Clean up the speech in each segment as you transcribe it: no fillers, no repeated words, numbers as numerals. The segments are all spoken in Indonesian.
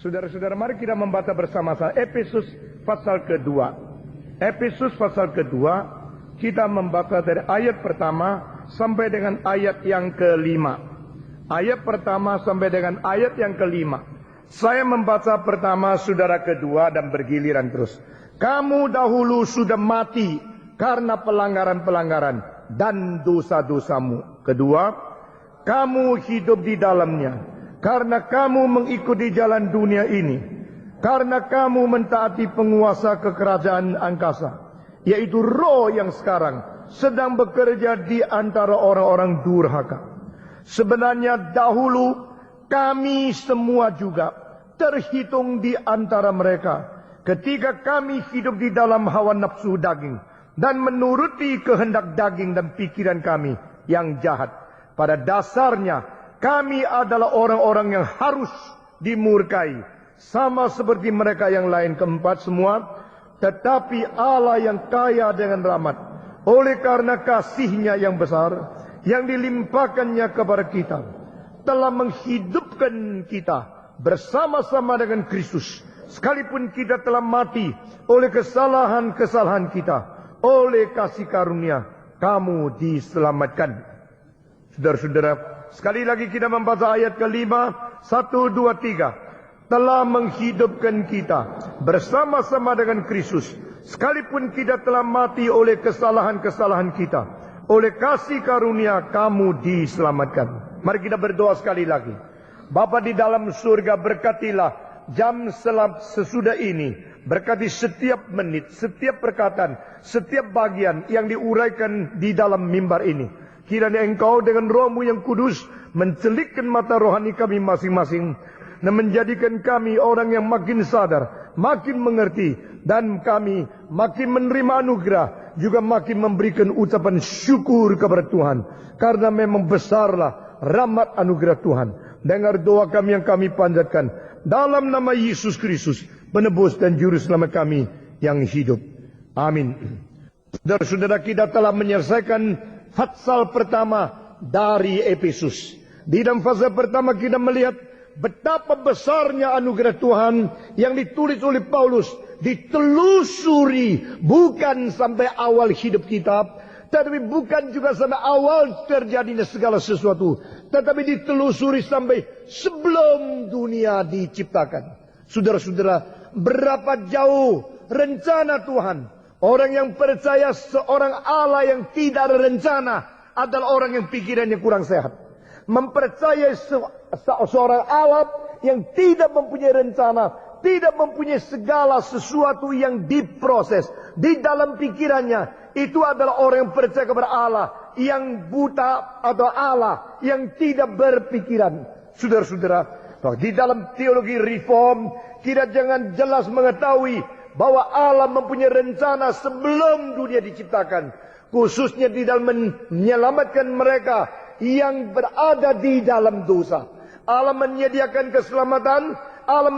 Saudara-saudara, mari kita membaca bersama-sama Efesus pasal kedua. Efesus pasal kedua, kita membaca dari ayat pertama sampai dengan ayat yang kelima. Ayat pertama sampai dengan ayat yang kelima. Saya membaca pertama, saudara kedua, dan bergiliran terus. Kamu dahulu sudah mati karena pelanggaran-pelanggaran dan dosa-dosamu. Kedua, kamu hidup di dalamnya karena kamu mengikuti jalan dunia ini, karena kamu mentaati penguasa kekerajaan angkasa, yaitu roh yang sekarang sedang bekerja di antara orang-orang durhaka. Sebenarnya dahulu kami semua juga terhitung di antara mereka ketika kami hidup di dalam hawa nafsu daging dan menuruti kehendak daging dan pikiran kami yang jahat. Pada dasarnya kami adalah orang-orang yang harus dimurkai, sama seperti mereka yang lain. Keempat, semua, tetapi Allah yang kaya dengan rahmat, oleh karena kasih-Nya yang besar yang dilimpahkannya kepada kita, telah menghidupkan kita bersama-sama dengan Kristus, sekalipun kita telah mati oleh kesalahan-kesalahan kita. Oleh kasih karunia kamu diselamatkan. Saudara-saudara, sekali lagi kita membaca ayat kelima. 1, 2, 3. Telah menghidupkan kita bersama-sama dengan Kristus, sekalipun kita telah mati oleh kesalahan-kesalahan kita. Oleh kasih karunia kamu diselamatkan. Mari kita berdoa sekali lagi. Bapa di dalam surga, berkatilah jam sesudah ini. Berkati setiap menit, setiap perkataan, setiap bagian yang diuraikan di dalam mimbar ini. Kiranya Engkau dengan Roh-Mu yang kudus mencelikkan mata rohani kami masing-masing dan menjadikan kami orang yang makin sadar, makin mengerti, dan kami makin menerima anugerah, juga makin memberikan ucapan syukur kepada Tuhan. Karena memang besarlah rahmat anugerah Tuhan. Dengar doa kami yang kami panjatkan dalam nama Yesus Kristus, penebus dan juru selamat kami yang hidup. Amin. Saudara-saudara, kita telah menyelesaikan pasal pertama dari Efesus. Di dalam fase pertama kita melihat betapa besarnya anugerah Tuhan yang ditulis oleh Paulus, ditelusuri bukan sampai awal hidup kita, tetapi bukan juga sampai awal terjadinya segala sesuatu, tetapi ditelusuri sampai sebelum dunia diciptakan. Saudara-saudara, berapa jauh rencana Tuhan. Orang yang percaya seorang Allah yang tidak ada rencana adalah orang yang pikirannya kurang sehat. Mempercayai seorang Allah yang tidak mempunyai rencana, tidak mempunyai segala sesuatu yang diproses di dalam pikirannya, itu adalah orang yang percaya kepada Allah yang buta atau Allah yang tidak berpikiran. Saudara-saudara, di dalam teologi reform kita jangan jelas mengetahui bahwa Allah mempunyai rencana sebelum dunia diciptakan, khususnya di dalam menyelamatkan mereka yang berada di dalam dosa. Allah menyediakan keselamatan, Allah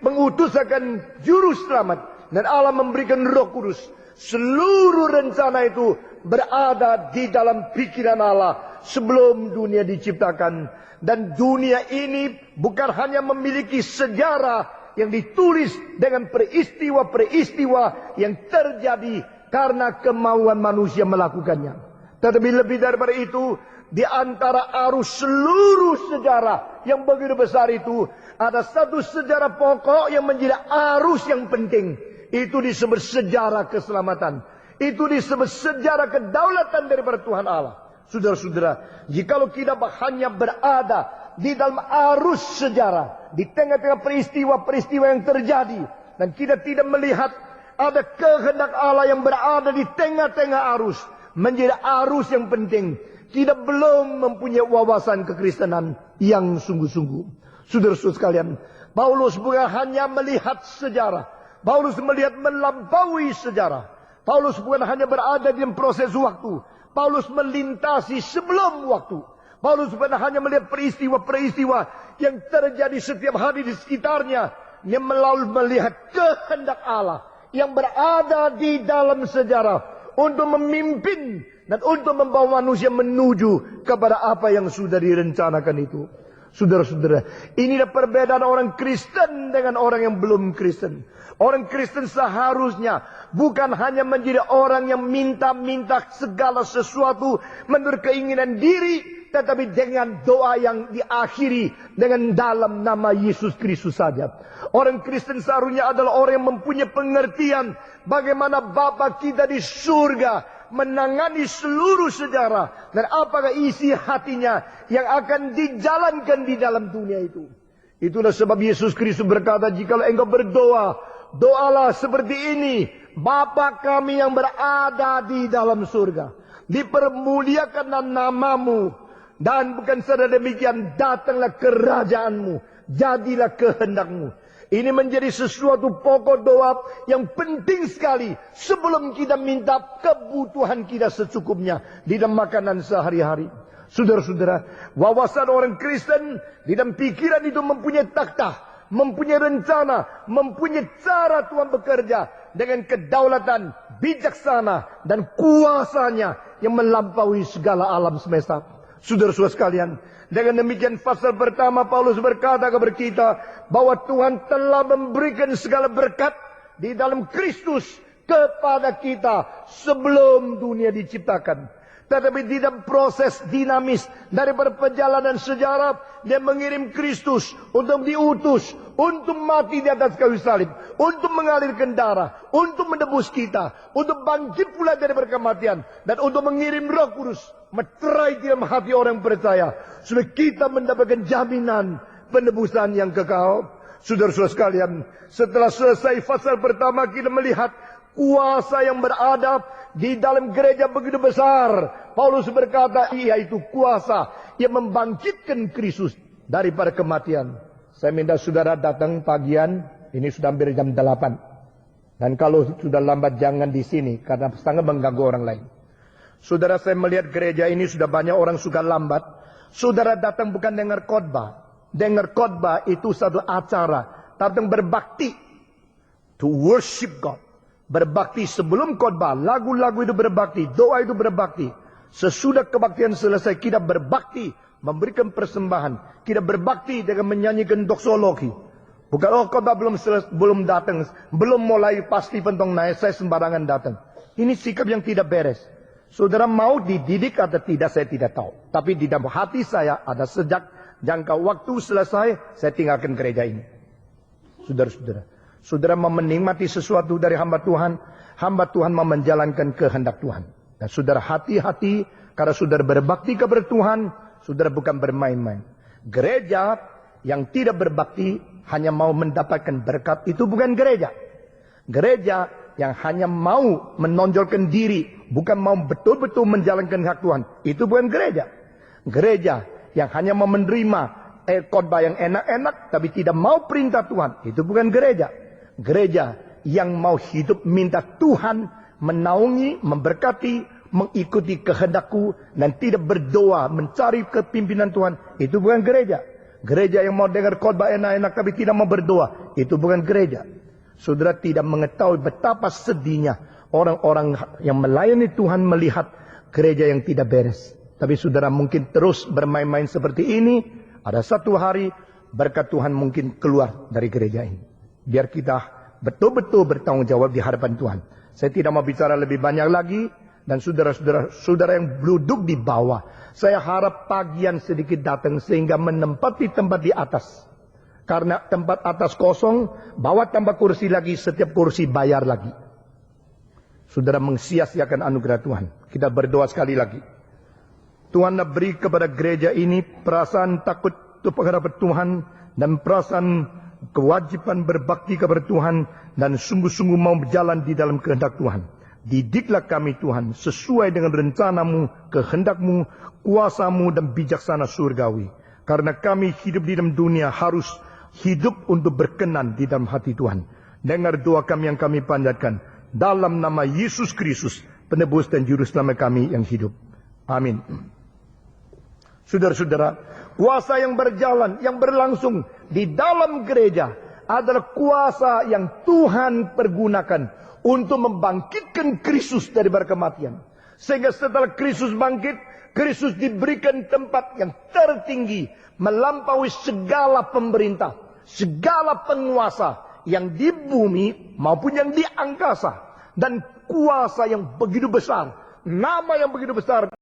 mengutuskan juru selamat, dan Allah memberikan Roh Kudus. Seluruh rencana itu berada di dalam pikiran Allah sebelum dunia diciptakan. Dan dunia ini bukan hanya memiliki sejarah yang ditulis dengan peristiwa-peristiwa yang terjadi karena kemauan manusia melakukannya. Tetapi lebih daripada itu, di antara arus seluruh sejarah yang begitu besar itu, ada satu sejarah pokok yang menjadi arus yang penting. Itu disebut sejarah keselamatan. Itu disebut sejarah kedaulatan daripada Tuhan Allah. Saudara-saudara, jikalau kita hanya berada di dalam arus sejarah, di tengah-tengah peristiwa-peristiwa yang terjadi, dan kita tidak melihat ada kehendak Allah yang berada di tengah-tengah arus, menjadi arus yang penting, kita belum mempunyai wawasan kekristenan yang sungguh-sungguh. Saudara-saudara sekalian, Paulus bukan hanya melihat sejarah, Paulus melihat melampaui sejarah. Paulus bukan hanya berada di proses waktu, Paulus melintasi sebelum waktu. Paulus bukan hanya melihat peristiwa-peristiwa yang terjadi setiap hari di sekitarnya, dia melalui melihat kehendak Allah yang berada di dalam sejarah untuk memimpin dan untuk membawa manusia menuju kepada apa yang sudah direncanakan itu. Saudara-saudara, inilah perbedaan orang Kristen dengan orang yang belum Kristen. Orang Kristen seharusnya bukan hanya menjadi orang yang minta-minta segala sesuatu menurut keinginan diri, tetapi dengan doa yang diakhiri dengan dalam nama Yesus Kristus saja. Orang Kristen seharusnya adalah orang yang mempunyai pengertian bagaimana Bapa kita di surga menangani seluruh sejarah dan apakah isi hatinya yang akan dijalankan di dalam dunia itu. Itulah sebab Yesus Kristus berkata, jikalau engkau berdoa, doalah seperti ini: Bapa kami yang berada di dalam surga, dipermuliakanlah namamu, dan bukan saja demikian, datanglah kerajaanmu, jadilah kehendakmu. Ini menjadi sesuatu pokok doa yang penting sekali sebelum kita minta kebutuhan kita secukupnya di dalam makanan sehari-hari. Saudara-saudara, wawasan orang Kristen di dalam pikiran itu mempunyai takhta, mempunyai rencana, mempunyai cara Tuhan bekerja dengan kedaulatan, bijaksana, dan kuasanya yang melampaui segala alam semesta. Saudara-saudara sekalian, dengan demikian pasal pertama Paulus berkata kepada kita bahwa Tuhan telah memberikan segala berkat di dalam Kristus kepada kita sebelum dunia diciptakan. Tetapi di dalam proses dinamis daripada perjalanan sejarah, dia mengirim Kristus untuk diutus, untuk mati di atas kayu salib, untuk mengalirkan darah, untuk menebus kita, untuk bangkit pula dari kematian, dan untuk mengirim Roh Kudus meterai di dalam hati orang percaya, supaya kita mendapatkan jaminan penebusan yang kekal. Saudara-saudara sekalian, setelah selesai pasal pertama, kita melihat kuasa yang berada di dalam gereja begitu besar. Paulus berkata, yaitu kuasa yang membangkitkan Kristus daripada kematian. Saya minta saudara datang pagian, ini sudah hampir jam 8. Dan kalau sudah lambat jangan di sini, karena sangat mengganggu orang lain. Saudara, saya melihat gereja ini sudah banyak orang suka lambat. Saudara datang bukan dengar khotbah. Dengar khotbah itu satu acara. Datang berbakti. To worship God. Berbakti sebelum khotbah. Lagu-lagu itu berbakti. Doa itu berbakti. Sesudah kebaktian selesai, kita berbakti. Memberikan persembahan. Kita berbakti dengan menyanyikan doksologi. Bukan, oh khotbah belum datang. Belum mulai pasti pentong naik. Saya sembarangan datang. Ini sikap yang tidak beres. Saudara mau dididik atau tidak, saya tidak tahu. Tapi di dalam hati saya ada sejak jangka waktu selesai, saya tinggalkan gereja ini. Saudara-saudara, saudara mau menikmati sesuatu dari hamba Tuhan mau menjalankan kehendak Tuhan. Dan saudara hati-hati, karena saudara berbakti kepada Tuhan, saudara bukan bermain-main. Gereja yang tidak berbakti hanya mau mendapatkan berkat, itu bukan gereja. Gereja yang hanya mau menonjolkan diri, bukan mau betul-betul menjalankan hak Tuhan, itu bukan gereja. Gereja yang hanya mau menerima khotbah yang enak-enak, tapi tidak mau perintah Tuhan, itu bukan gereja. Gereja yang mau hidup minta Tuhan menaungi, memberkati, mengikuti kehendakku, dan tidak berdoa mencari kepimpinan Tuhan, itu bukan gereja. Gereja yang mau dengar khotbah enak-enak tapi tidak mau berdoa, itu bukan gereja. Saudara tidak mengetahui betapa sedihnya orang-orang yang melayani Tuhan melihat gereja yang tidak beres. Tapi saudara mungkin terus bermain-main seperti ini, ada satu hari berkat Tuhan mungkin keluar dari gereja ini. Biar kita betul-betul bertanggung jawab di hadapan Tuhan. Saya tidak mau bicara lebih banyak lagi. Dan saudara yang duduk di bawah, saya harap pagian sedikit datang sehingga menempati tempat di atas. Karena tempat atas kosong, bawa tambah kursi lagi, setiap kursi bayar lagi. Saudara mengsia-siakan anugerah Tuhan. Kita berdoa sekali lagi. Tuhan beri kepada gereja ini perasaan takut kepada Tuhan, dan perasaan kewajiban berbakti kepada Tuhan, dan sungguh-sungguh mau berjalan di dalam kehendak Tuhan. Didiklah kami Tuhan sesuai dengan rencanamu, kehendakmu, kuasamu, dan bijaksana surgawi. Karena kami hidup di dalam dunia harus hidup untuk berkenan di dalam hati Tuhan. Dengar doa kami yang kami panjatkan. Dalam nama Yesus Kristus, penebus dan juru selamat kami yang hidup. Amin. Saudara-saudara, kuasa yang berjalan, yang berlangsung di dalam gereja adalah kuasa yang Tuhan pergunakan untuk membangkitkan Kristus dari kematian. Sehingga setelah Kristus bangkit, Kristus diberikan tempat yang tertinggi, melampaui segala pemerintah, segala penguasa yang di bumi maupun yang di angkasa, dan kuasa yang begitu besar, nama yang begitu besar.